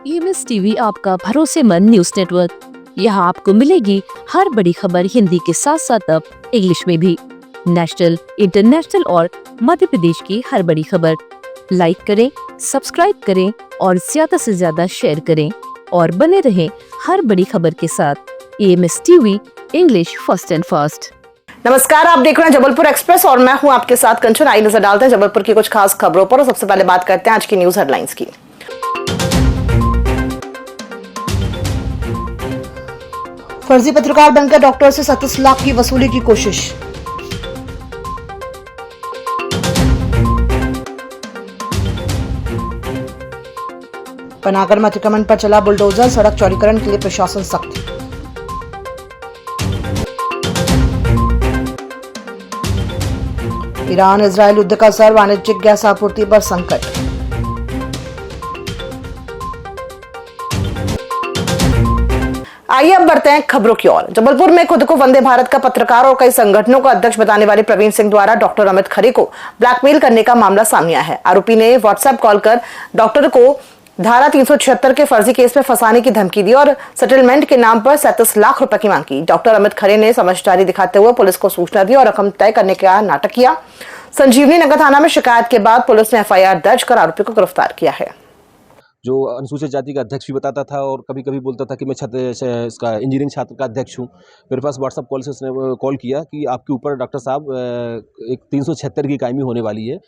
EMS TV आपका भरोसेमंद news network. यहाँ आपको मिलेगी हर बड़ी खबर हिंदी के साथ साथ अब इंग्लिश में भी। नेशनल, इंटरनेशनल और मध्य प्रदेश की हर बड़ी खबर लाइक करें, सब्सक्राइब करें और ज्यादा से ज्यादा शेयर करें और बने रहें हर बड़ी खबर के साथ। EMS TV, English first and fast. नमस्कार, आप देख रहे हैं जबलपुर एक्सप्रेस और मैं हूं आपके साथ कंचन। आई नजर डालते हैं जबलपुर की कुछ खास खबरों पर और सबसे पहले बात करते हैं आज की न्यूज हेडलाइंस की। फर्जी पत्रकार बनकर डॉक्टर से 37 लाख की वसूली की कोशिश। पनागर में अतिक्रमण पर चला बुलडोजर, सड़क चौड़ीकरण के लिए प्रशासन सख्त। ईरान इजरायल युद्ध का असर, वाणिज्यिक गैस आपूर्ति पर संकट। आइए अब बढ़ते हैं खबरों की ओर। जबलपुर में खुद को वंदे भारत का पत्रकार और कई संगठनों का अध्यक्ष बताने वाले प्रवीण सिंह द्वारा डॉक्टर अमित खरे को ब्लैकमेल करने का मामला सामने आया है। आरोपी ने व्हाट्सएप कॉल कर डॉक्टर को धारा 376 के फर्जी केस में फंसाने की धमकी दी और सेटलमेंट के नाम पर 37 लाख रुपए की मांग की। डॉक्टर अमित खरे ने समझदारी दिखाते हुए पुलिस को सूचना दी और रकम तय करने का नाटक किया। संजीवनी नगर थाना में शिकायत के बाद पुलिस ने FIR दर्ज कर आरोपी को गिरफ्तार किया है। जो अनुसूचित जाति का अध्यक्ष भी बताता था और कभी कभी बोलता था कि मैं इसका इंजीनियरिंग छात्र का अध्यक्ष हूँ। मेरे पास व्हाट्सएप कॉल से उसने कॉल किया कि आपके ऊपर डॉक्टर साहब एक 376 की कायमी होने वाली है,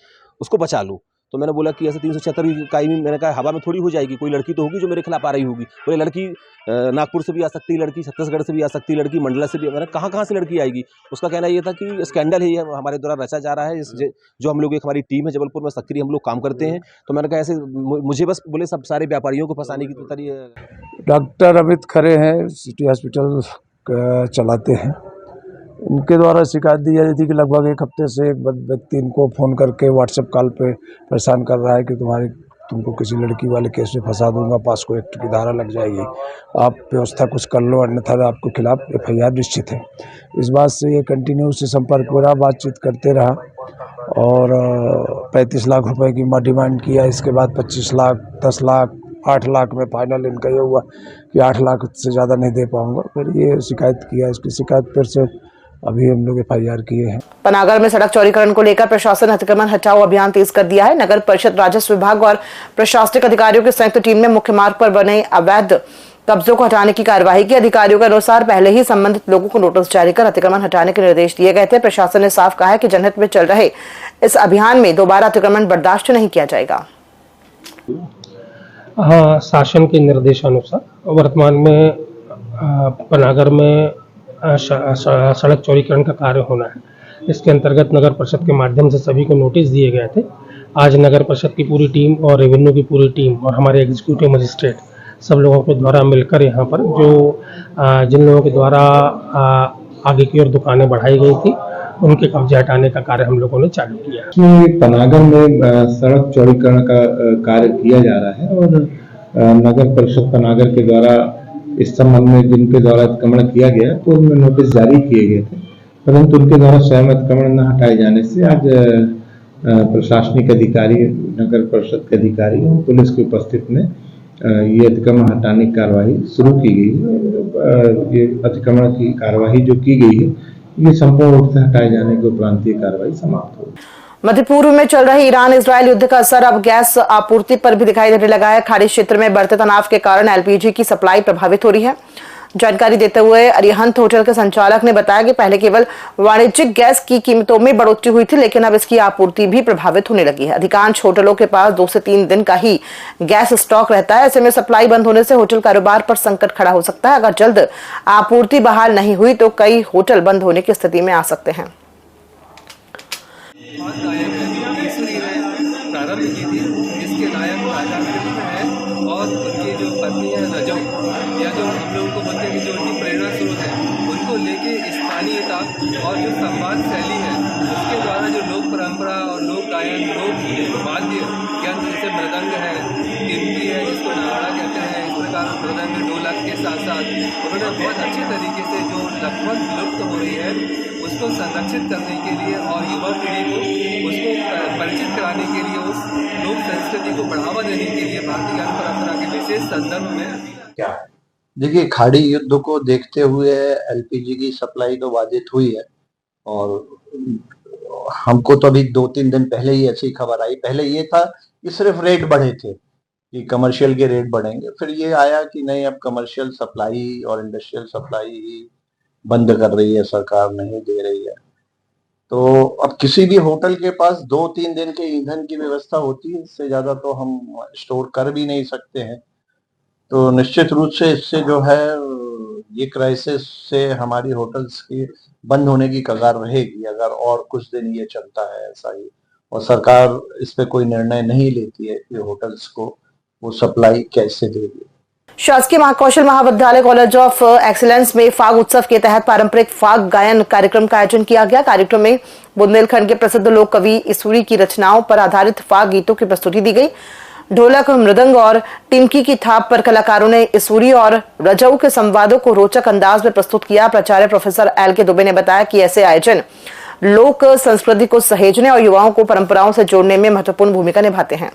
उसको बचा लो। तो मैंने बोला कि ऐसे 376 की कायमी, मैंने कहा हवा में थोड़ी हो जाएगी, कोई लड़की तो होगी जो मेरे खिलाफ आ रही होगी। बोले लड़की नागपुर से भी आ सकती है, लड़की छत्तीसगढ़ से भी आ सकती है, लड़की मंडला से भी। मैंने कहाँ से लड़की आएगी। उसका कहना ये था कि स्कैंडल है, ये हमारे द्वारा रचा जा रहा है। जो हम लोग, एक हमारी टीम है जबलपुर में सक्रिय, हम लोग काम करते हैं। तो मैंने कहा ऐसे मुझे बस बोले सब सारे व्यापारियों को फंसाने की तरीके। डॉक्टर अमित खरे हैं, सिटी हॉस्पिटल चलाते हैं। इनके द्वारा शिकायत दी जा रही थी कि लगभग एक हफ्ते से एक व्यक्ति इनको फ़ोन करके व्हाट्सएप कॉल पे परेशान कर रहा है कि तुमको किसी लड़की वाले केस में फंसा दूंगा, पास्को एक्ट की धारा लग जाएगी, आप व्यवस्था कुछ कर लो अन्यथा आपके खिलाफ FIR निश्चित है। इस बात से ये कंटिन्यू से संपर्क हो रहा, बातचीत करते रहा और 35 लाख रुपए की डिमांड किया। इसके बाद 25 लाख, 10 लाख, 8 लाख में फाइनल इनका ये हुआ कि 8 लाख से ज़्यादा नहीं दे पाऊंगा। फिर ये शिकायत किया, इसकी शिकायत फिर से अभी हम लोग FIR किए हैं। पनागर में सड़क चौड़ीकरण को लेकर प्रशासन अतिक्रमण हटाओ अभियान तेज कर दिया है। नगर परिषद, राजस्व विभाग और प्रशासनिक अधिकारियों की संयुक्त टीम ने मुख्य मार्ग पर बने अवैध कब्जों को हटाने की कार्यवाही की। अधिकारियों के अनुसार पहले ही संबंधित लोगों को नोटिस जारी कर अतिक्रमण हटाने के निर्देश दिए गए थे। प्रशासन ने साफ कहा है कि जनहित में चल रहे इस अभियान में दोबारा अतिक्रमण बर्दाश्त नहीं किया जाएगा। हाँ, शासन के निर्देशानुसार वर्तमान में पनागर में सड़क चौड़ीकरण का कार्य होना है। इसके अंतर्गत नगर परिषद के माध्यम से सभी को नोटिस दिए गए थे। आज नगर परिषद की पूरी टीम और रेवेन्यू की पूरी टीम और हमारे एग्जीक्यूटिव मजिस्ट्रेट सब लोगों के द्वारा मिलकर यहाँ पर जिन लोगों के द्वारा आगे की ओर दुकानें बढ़ाई गई थी उनके कब्जे हटाने का कार्य हम लोगों ने चालू किया। इसमें पनागर में सड़क चौड़ीकरण का कार्य किया जा रहा है और नगर परिषद पनागर के द्वारा इस संबंध में जिनके द्वारा अतिक्रमण किया गया तो उनमें नोटिस जारी किए गए थे, परंतु उनके द्वारा स्वयं अतिक्रमण न हटाए जाने से आज प्रशासनिक अधिकारी, नगर परिषद के अधिकारी और पुलिस की उपस्थिति में ये अतिक्रमण हटाने की कार्रवाई शुरू की गई है। ये अतिक्रमण की कार्रवाई जो की गई है ये संपूर्ण रूप से हटाए जाने के उपरांत ये कार्रवाई समाप्त होगी। मध्य पूर्व में चल रहे ईरान इजरायल युद्ध का असर अब गैस आपूर्ति पर भी दिखाई देने लगा है। खाड़ी क्षेत्र में बढ़ते तनाव के कारण LPG की सप्लाई प्रभावित हो रही है। जानकारी देते हुए अरिहंत होटल के संचालक ने बताया कि पहले केवल वाणिज्यिक गैस की कीमतों में बढ़ोतरी हुई थी, लेकिन अब इसकी आपूर्ति भी प्रभावित होने लगी है। अधिकांश होटलों के पास 2 से 3 दिन का ही गैस स्टॉक रहता है। ऐसे में सप्लाई बंद होने से होटल कारोबार पर संकट खड़ा हो सकता है। अगर जल्द आपूर्ति बहाल नहीं हुई तो कई होटल बंद होने की स्थिति में आ सकते हैं। प्रारंभ की थी, इसके नायक राजा है और उनकी जो पत्नी है रजब, या जो हम लोगों को बोलते हैं कि जो उनकी प्रेरणा स्रोत है, उनको लेके स्थानीयता और जो संवाद शैली है उसके द्वारा जो लोक परंपरा और लोक गायन, लोक वाद्य यंत्र जैसे मृदंग है, गिनती है जिसको नागड़ा कहते हैं, इस प्रकार मृदंग वर्तमान में ढोलक के साथ साथ उन्होंने बहुत अच्छे तरीके से जो लगभग लुप्त हो रही है उसको संरक्षित करने के लिए और युवा पीढ़ी को उसको परिचित कराने के लिए, उस लोक संस्कृति को बढ़ावा देने के लिए भारतीय ज्ञान परंपरा के विशेष संदर्भ में क्या है। देखिए, खाड़ी युद्ध को देखते हुए एलपीजी की सप्लाई तो बाधित हुई है और हमको तो अभी 2-3 दिन पहले ही ऐसी खबर आई। पहले ये था कि सिर्फ रेट बढ़े थे कि कमर्शियल के रेट बढ़ेंगे, फिर ये आया कि नहीं, अब कमर्शियल सप्लाई और इंडस्ट्रियल सप्लाई ही बंद कर रही है सरकार, नहीं दे रही है। तो अब किसी भी होटल के पास 2-3 दिन के ईंधन की व्यवस्था होती है, इससे ज्यादा तो हम स्टोर कर भी नहीं सकते हैं। तो निश्चित रूप से इससे जो है ये क्राइसिस से हमारी होटल्स की बंद होने की कगार रहेगी अगर और कुछ दिन ये चलता है ऐसा ही, और सरकार इस पे कोई निर्णय नहीं लेती है कि होटल्स को वो सप्लाई कैसे देगी। शासकीय कौशल महाविद्यालय कॉलेज ऑफ एक्सीलेंस में फाग उत्सव के तहत पारंपरिक फाग गायन कार्यक्रम का आयोजन किया गया। कार्यक्रम में बुंदेलखंड के प्रसिद्ध लोक कवि इसूरी की रचनाओं पर आधारित फाग गीतों की प्रस्तुति दी गई। ढोलक, मृदंग और टिमकी की थाप पर कलाकारों ने इसूरी और रजऊ के संवादों को रोचक अंदाज में प्रस्तुत किया। प्राचार्य प्रोफेसर एल.के. दुबे ने बताया कि ऐसे आयोजन लोक संस्कृति को सहेजने और युवाओं को परंपराओं से जोड़ने में महत्वपूर्ण भूमिका निभाते हैं।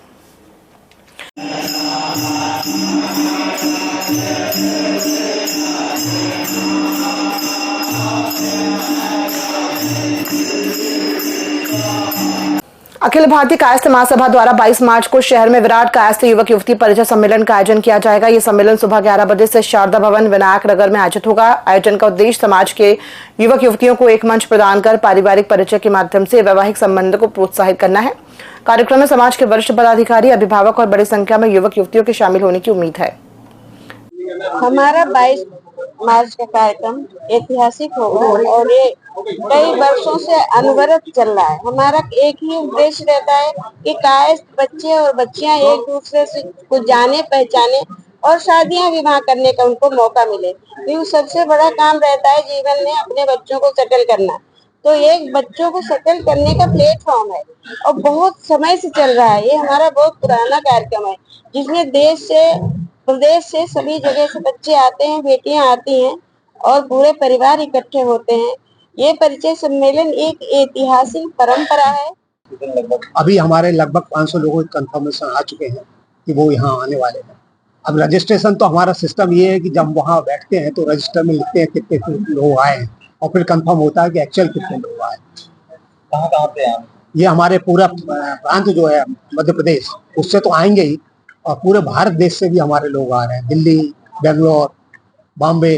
अखिल भारतीय कायस्थ महासभा द्वारा 22 मार्च को शहर में विराट कायस्थ युवक युवती परिचय सम्मेलन का आयोजन किया जाएगा। ये सम्मेलन सुबह 11 बजे से शारदा भवन विनायक नगर में आयोजित होगा। आयोजन का उद्देश्य समाज के युवक युवतियों को एक मंच प्रदान कर पारिवारिक परिचय के माध्यम से वैवाहिक संबंध को प्रोत्साहित करना है। कार्यक्रम में समाज के वरिष्ठ पदाधिकारी, अभिभावक और बड़ी संख्या में युवक युवतियों के शामिल होने की उम्मीद है। हमारा 22 मार्च का कार्यक्रम ऐतिहासिक होगा और ये कई वर्षों से अनवरत चल रहा है। हमारा एक ही उद्देश्य रहता है कि कायस्थ बच्चे और बच्चियां एक दूसरे से को जाने पहचाने और शादियां विवाह करने का उनको मौका मिले। तो सबसे बड़ा काम रहता है जीवन में अपने बच्चों को सेटल करना। तो एक बच्चों को सेटल करने का प्लेटफॉर्म है और बहुत समय से चल रहा है। ये हमारा बहुत पुराना कार्यक्रम है जिसमें देश से प्रदेश से सभी जगह से बच्चे आते हैं, बेटियां आती हैं और पूरे परिवार इकट्ठे होते हैं। ये परिचय सम्मेलन एक ऐतिहासिक परंपरा है। अभी हमारे लगभग 500 लोगों के कंफर्मेशन आ चुके हैं कि वो यहाँ आने वाले हैं। अब रजिस्ट्रेशन तो हमारा सिस्टम ये है कि जब वहाँ बैठते हैं तो रजिस्टर में लिखते हैं कितने लोग आए हैं और फिर कंफर्म होता है कि एक्चुअल कितने लोग आए। कहाँ पे आए? ये हमारे पूरा प्रांत जो है मध्य प्रदेश, उससे तो आएंगे ही और पूरे भारत देश से भी हमारे लोग आ रहे हैं। दिल्ली, बेंगलोर, बॉम्बे,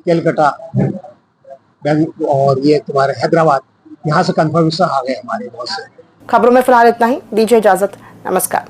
कलकत्ता और ये तुम्हारे हैदराबाद, यहाँ से कंफर्मेशन आ गए हमारे बहुत से। खबरों में फिलहाल इतना ही। दीजिए इजाजत। नमस्कार।